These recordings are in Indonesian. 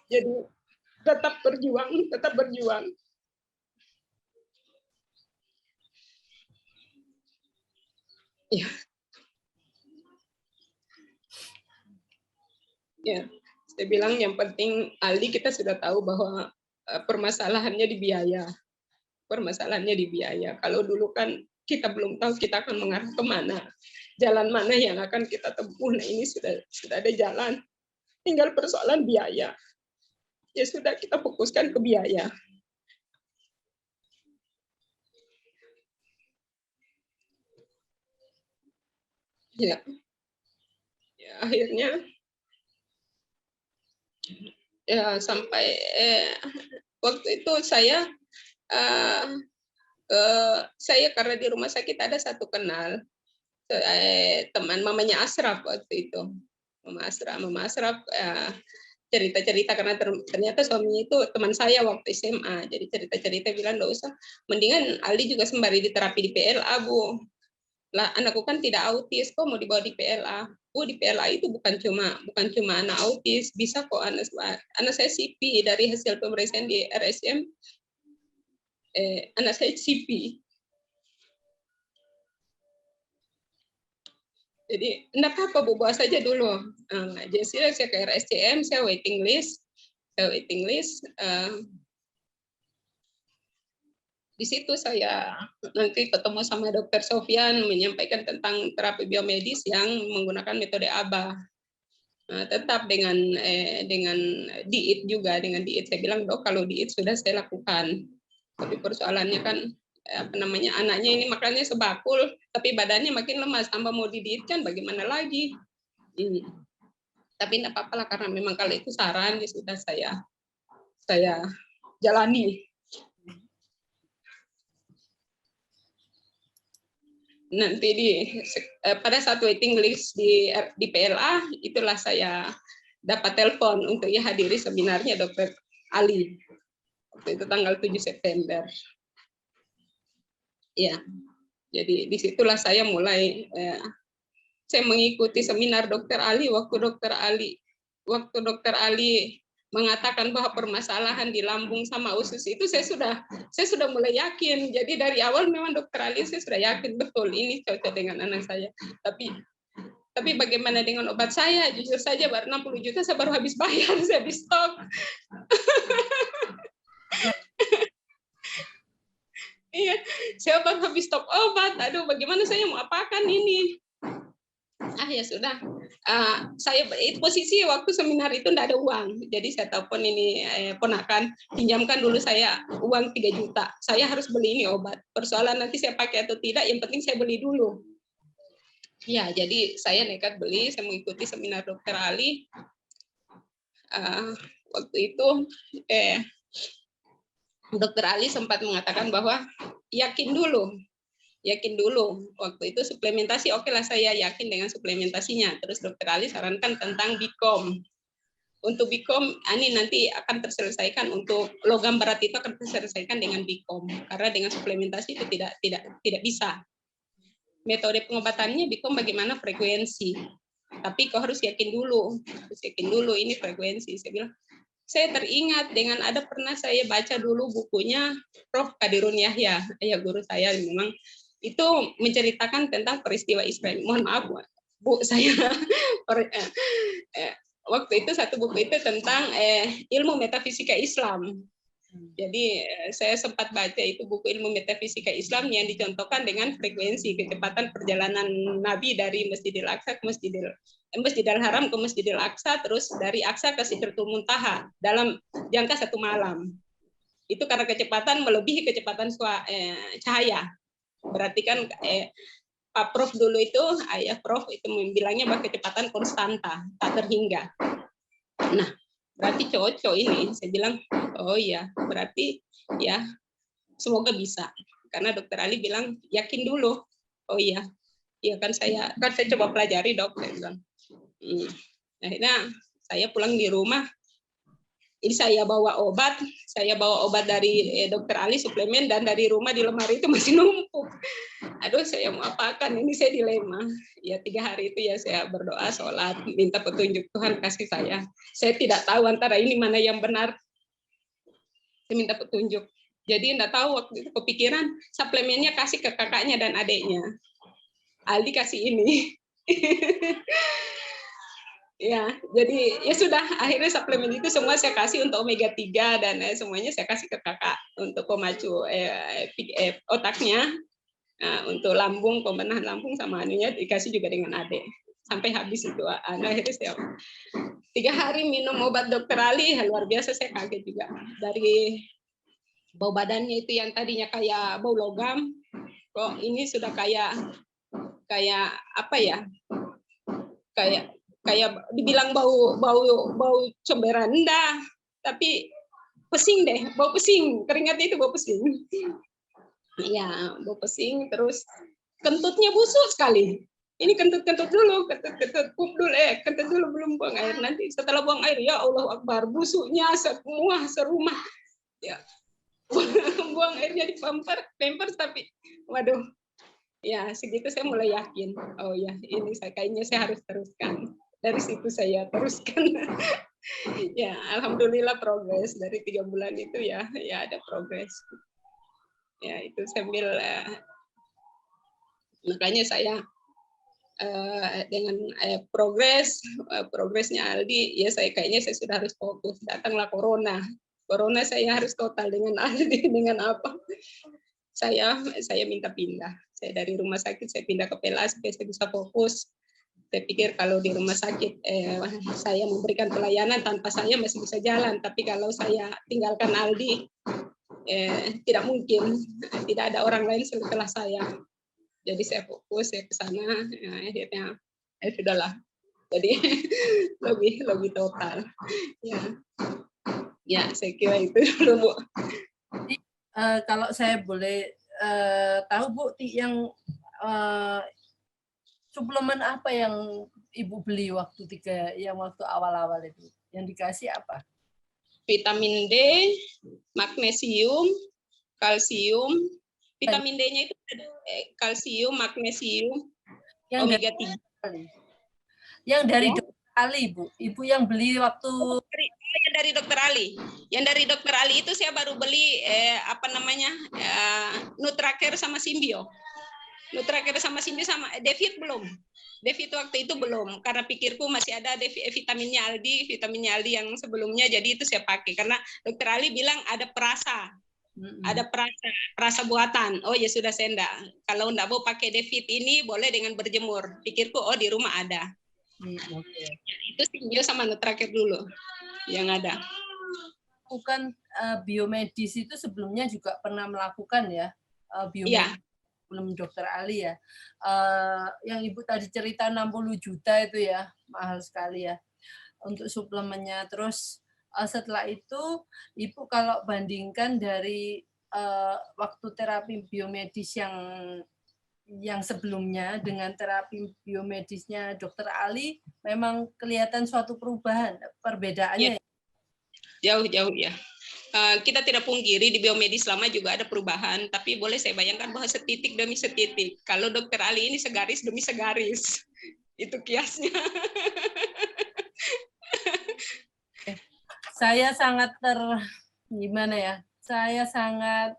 Jadi tetap berjuang, tetap berjuang. Ya, ya. Saya bilang yang penting Ali kita sudah tahu bahwa permasalahannya di biaya. Permasalahannya di biaya. Kalau dulu kan kita belum tahu kita akan mengarah kemana, jalan mana yang akan kita tempuh. Nah ini sudah ada jalan, tinggal persoalan biaya. Ya sudah kita fokuskan ke biaya. Ya, ya akhirnya ya sampai waktu itu uh, saya karena di rumah sakit ada satu kenal teman mamanya Asraf waktu itu. Mama Asraf cerita-cerita karena ternyata suaminya itu teman saya waktu SMA. Jadi cerita-cerita bilang enggak usah, mendingan Ali juga sembari diterapi di PLA, Bu. Lah anakku kan tidak autis, kok mau dibawa di PLA? Bu, di PLA itu bukan cuma anak autis, bisa kok anak saya CP dari hasil pemeriksaan di RSM, anak saya CP. Jadi enggak apa-apa, Bu, bawa saja dulu. Jadi saya ke RSCM, saya waiting list. Di situ saya nanti ketemu sama Dokter Sofyan menyampaikan tentang terapi biomedis yang menggunakan metode ABA. Tetap dengan diet juga, dengan diet saya bilang, Dok, kalau diet sudah saya lakukan. Tapi persoalannya kan apa namanya, anaknya ini makannya sebakul tapi badannya makin lemas, tambah mau didietkan bagaimana lagi. Tapi tidak apa-apa lah, karena memang kalau itu saran ya sudah saya jalani. Nanti pada saat waiting list di PLA itulah saya dapat telepon untuk ya hadiri seminarnya Dokter Ali. Waktu itu tanggal 7 September. Ya, jadi disitulah saya mulai saya mengikuti seminar Dokter Ali. Waktu Dokter Ali mengatakan bahwa permasalahan di lambung sama usus itu saya sudah mulai yakin. Jadi dari awal memang Dokter Ali saya sudah yakin betul ini cocok dengan anak saya. Tapi bagaimana dengan obat saya? Jujur saja baru 60 juta saya baru habis bayar, saya habis stok. Iya, saya baru habis stok obat. Aduh, bagaimana saya mau apakan ini? Ya sudah, saya posisi waktu seminar itu tidak ada uang, jadi saya telepon ini ponakan, pinjamkan dulu saya uang 3 juta, saya harus beli ini obat, persoalan nanti saya pakai atau tidak, yang penting saya beli dulu. Ya, jadi saya nekat beli, saya mengikuti seminar Dokter Ali. Waktu itu Dokter Ali sempat mengatakan bahwa yakin dulu. Waktu itu suplementasi, oke lah, saya yakin dengan suplementasinya. Terus Dokter Ali sarankan tentang Bikom. Untuk Bikom ini nanti akan terselesaikan, untuk logam berat itu akan terselesaikan dengan Bikom, karena dengan suplementasi itu tidak bisa. Metode pengobatannya Bikom bagaimana frekuensi, tapi kau harus yakin dulu ini frekuensi. Saya bilang, saya teringat dengan pernah saya baca dulu bukunya Prof. Kadirun Yahya, ya guru saya, memang itu menceritakan tentang peristiwa Israel. Mohon maaf, Bu, saya waktu itu satu buku itu tentang ilmu metafisika Islam. Jadi saya sempat baca itu buku ilmu metafisika Islam yang dicontohkan dengan frekuensi kecepatan perjalanan Nabi dari Masjidil Aqsa ke Masjidil Haram ke Masjidil Aqsa, terus dari Aqsa ke Sidratul Muntaha dalam jangka 1 malam. Itu karena kecepatan melebihi kecepatan cahaya. Berarti kan Pak Prof dulu itu, ayah Prof itu bilangnya bahwa kecepatan konstanta, tak terhingga. Nah, berarti cocok ini. Saya bilang, oh iya, berarti ya semoga bisa. Karena Dokter Ali bilang yakin dulu. Oh iya, kan saya coba pelajari, Dok. Saya bilang. Akhirnya saya pulang di rumah, Ini saya bawa obat dari Dokter Ali suplemen, dan dari rumah di lemari itu masih numpuk. Aduh, saya mau apakan, ini saya dilema. Ya 3 hari itu ya saya berdoa, sholat, minta petunjuk Tuhan kasih saya. Saya tidak tahu antara ini mana yang benar. Saya minta petunjuk. Jadi enggak tahu, waktu itu kepikiran suplemennya kasih ke kakaknya dan adiknya. Aldi kasih ini. Ya, jadi ya sudah, akhirnya suplemen itu semua saya kasih untuk omega 3 dan semuanya saya kasih ke kakak untuk pemacu otaknya. Nah, untuk lambung, pembenahan lambung sama anunya dikasih juga dengan adik. Sampai habis itu. Akhirnya saya 3 hari minum obat Dokter Ali, luar biasa, saya kaget juga. Dari bau badannya itu yang tadinya kayak bau logam, kok ini sudah kayak apa ya? Kayak dibilang bau comberan, enggak, tapi pesing deh, bau pesing, keringatnya itu bau pesing. Iya, bau pesing, terus kentutnya busuk sekali. Ini kentut dulu, kentut dulu belum buang air. Nanti setelah buang air, ya Allah Akbar, busuknya semua serumah. Ya, buang airnya di pampers, tapi waduh, ya segitu saya mulai yakin. Oh ya, ini kayaknya saya harus teruskan. Dari situ saya teruskan. Ya, alhamdulillah progres dari 3 bulan itu ya ada progres. Ya, itu sambil makanya saya dengan progresnya Aldi, ya kayaknya saya sudah harus fokus. Datanglah corona, saya harus total dengan Aldi, dengan apa? Saya minta pindah. Saya dari rumah sakit saya pindah ke PLA supaya saya bisa fokus. Saya pikir kalau di rumah sakit saya memberikan pelayanan tanpa saya masih bisa jalan, tapi kalau saya tinggalkan Aldi tidak mungkin, tidak ada orang lain setelah saya. Jadi saya fokus, saya ke sana, akhirnya sudahlah. Jadi lebih total. Ya, saya kira itu dulu, Bu. Jadi, kalau saya boleh tahu, Bu, yang suplemen apa yang Ibu beli waktu waktu awal-awal itu? Yang dikasih apa? Vitamin D, magnesium, kalsium. Vitamin D-nya itu kalsium, magnesium, yang omega 3. Yang dari Dokter Ali, Bu. Ibu yang beli waktu yang dari Dokter Ali. Yang dari Dokter Ali itu saya baru beli Nutracare sama Simbio. Nutracare sama Simbio sama Devit belum. Devit waktu itu belum, karena pikirku masih ada vitaminnya Aldi yang sebelumnya, jadi itu saya pakai karena Dokter Ali bilang ada perasa. Ada perasa buatan. Oh ya sudah, saya enggak. Kalau enggak mau pakai Devit ini boleh dengan berjemur. Pikirku di rumah ada. Itu Simbio sama Nutracare dulu yang ada. Bukan biomedis itu sebelumnya juga pernah melakukan ya biomedis. Belum Dokter Ali ya. Yang Ibu tadi cerita 60 juta itu ya, mahal sekali ya untuk suplemennya. Terus setelah itu Ibu kalau bandingkan dari waktu terapi biomedis yang sebelumnya dengan terapi biomedisnya Dokter Ali, memang kelihatan suatu perbedaannya. Jauh ya. Kita tidak pungkiri di biomedis lama juga ada perubahan, tapi boleh saya bayangkan bahwa setitik demi setitik. Kalau Dokter Ali ini segaris demi segaris, itu kiasnya. Saya sangat gimana ya? Saya sangat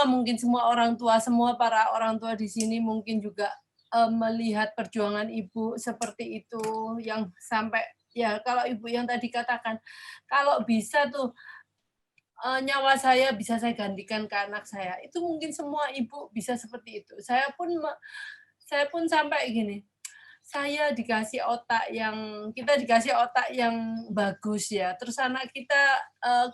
mungkin semua orang tua, semua para orang tua di sini mungkin juga melihat perjuangan Ibu seperti itu, yang sampai ya kalau Ibu yang tadi katakan, kalau bisa tuh nyawa saya bisa saya gantikan ke anak saya, itu mungkin semua ibu bisa seperti itu. Saya pun sampai gini, kita dikasih otak yang bagus ya, terus anak kita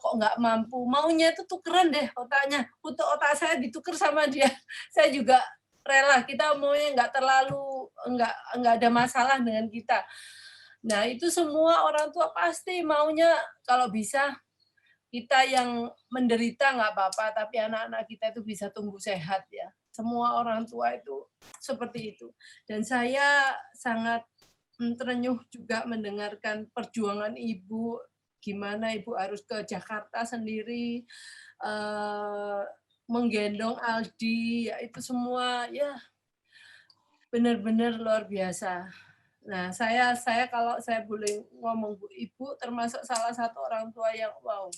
kok nggak mampu, maunya itu tukeran deh otaknya, untuk otak saya ditukar sama dia, saya juga rela, kita maunya nggak ada masalah dengan kita. Nah itu semua orang tua pasti maunya kalau bisa kita yang menderita nggak apa-apa, tapi anak-anak kita itu bisa tumbuh sehat ya. Semua orang tua itu seperti itu. Dan saya sangat terenyuh juga mendengarkan perjuangan Ibu, gimana Ibu harus ke Jakarta sendiri, menggendong Aldi, ya itu semua ya benar-benar luar biasa. Nah, saya kalau saya boleh ngomong Bu, Ibu termasuk salah satu orang tua yang wow,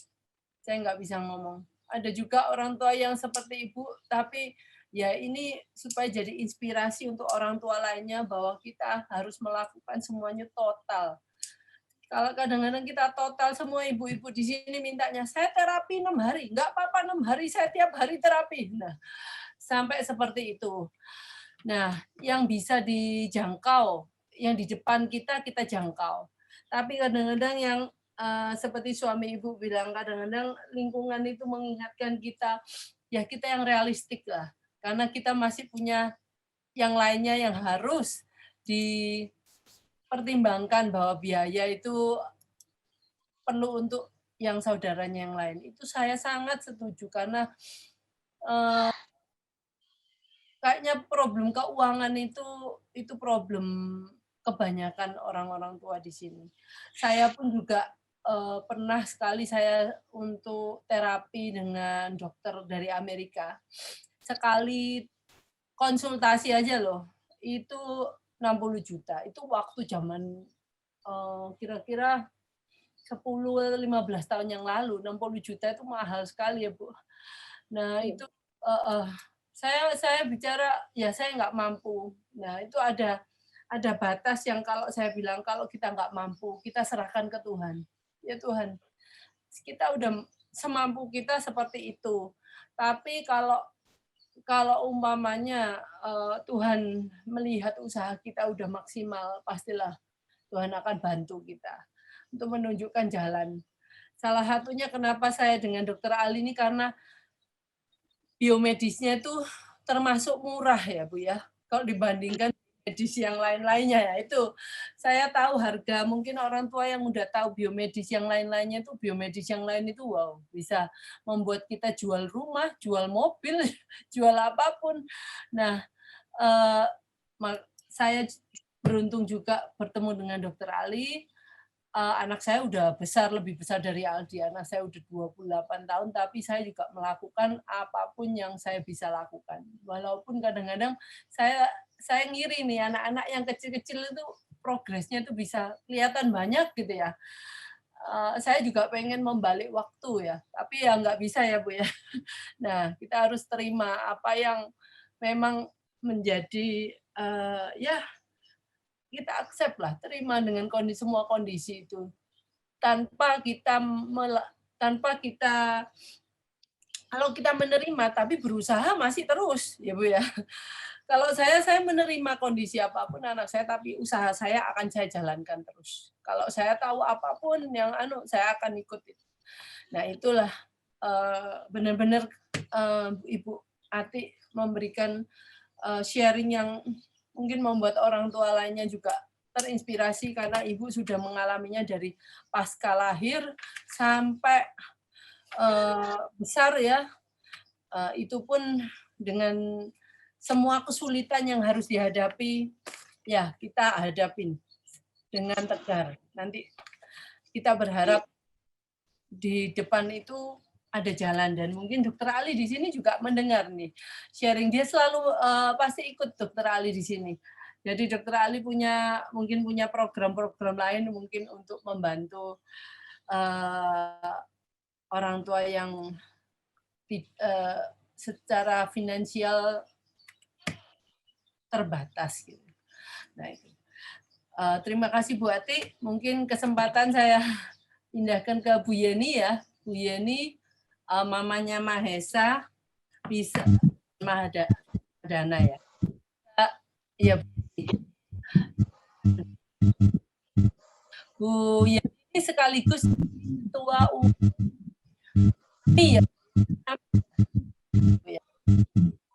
saya nggak bisa ngomong. Ada juga orang tua yang seperti Ibu, tapi ya ini supaya jadi inspirasi untuk orang tua lainnya bahwa kita harus melakukan semuanya total. Kalau kadang-kadang kita total, semua ibu-ibu di sini mintanya, saya terapi 6 hari. Nggak apa-apa 6 hari, saya tiap hari terapi. Nah, sampai seperti itu. Nah, yang bisa dijangkau, yang di depan kita, kita jangkau. Tapi kadang-kadang yang seperti suami Ibu bilang, kadang-kadang lingkungan itu mengingatkan kita, ya kita yang realistik lah. Karena kita masih punya yang lainnya yang harus dipertimbangkan bahwa biaya itu perlu untuk yang saudaranya yang lain. Itu saya sangat setuju karena kayaknya problem keuangan itu problem kebanyakan orang-orang tua di sini. Saya pun juga pernah sekali saya untuk terapi dengan dokter dari Amerika. Sekali konsultasi aja loh, itu 60 juta. Itu waktu zaman kira-kira 10-15 tahun yang lalu, 60 juta itu mahal sekali ya Bu. Nah itu saya bicara ya saya nggak mampu. Nah itu ada batas yang kalau saya bilang kalau kita nggak mampu kita serahkan ke Tuhan. Ya Tuhan, kita udah semampu kita seperti itu. Tapi kalau umpamanya Tuhan melihat usaha kita udah maksimal, pastilah Tuhan akan bantu kita untuk menunjukkan jalan. Salah satunya kenapa saya dengan Dokter Ali ini karena biomedisnya itu termasuk murah ya Bu ya. Kalau dibandingkan medis yang lain-lainnya ya itu saya tahu harga, mungkin orang tua yang udah tahu biomedis yang lain-lainnya itu biomedis yang lain itu wow bisa membuat kita jual rumah, jual mobil, jual apapun. Nah, saya beruntung juga bertemu dengan Dokter Ali. Anak saya udah besar, lebih besar dari Aldi. Anak saya udah 28 tahun, tapi saya juga melakukan apapun yang saya bisa lakukan. Walaupun kadang-kadang saya ngiri nih, anak-anak yang kecil-kecil itu progresnya itu bisa kelihatan banyak gitu ya. Saya juga pengen membalik waktu ya, tapi ya nggak bisa ya Bu ya. Nah, kita harus terima apa yang memang menjadi ya kita accept lah, terima dengan semua kondisi itu. Tanpa kita kalau kita menerima tapi berusaha masih terus ya Bu ya. Kalau saya menerima kondisi apapun anak saya tapi usaha saya akan saya jalankan terus. Kalau saya tahu apapun yang saya akan ikuti. Nah, itulah benar-benar Ibu Ati memberikan sharing yang mungkin membuat orang tua lainnya juga terinspirasi karena Ibu sudah mengalaminya dari pasca lahir sampai besar ya. Itu pun dengan semua kesulitan yang harus dihadapi, ya kita hadapin dengan tegar. Nanti kita berharap di depan itu ada jalan dan mungkin Dokter Ali di sini juga mendengar nih sharing, dia selalu pasti ikut Dokter Ali di sini. Jadi Dokter Ali mungkin punya program-program lain mungkin untuk membantu orang tua yang secara finansial terbatas gitu. Nah itu. Terima kasih Bu Ati. Mungkin kesempatan saya pindahkan ke Bu Yeni ya. Bu Yeni mamanya Mahesa bisa Mahadana ya. Iya Bu Yeni sekaligus ketua UMI ya.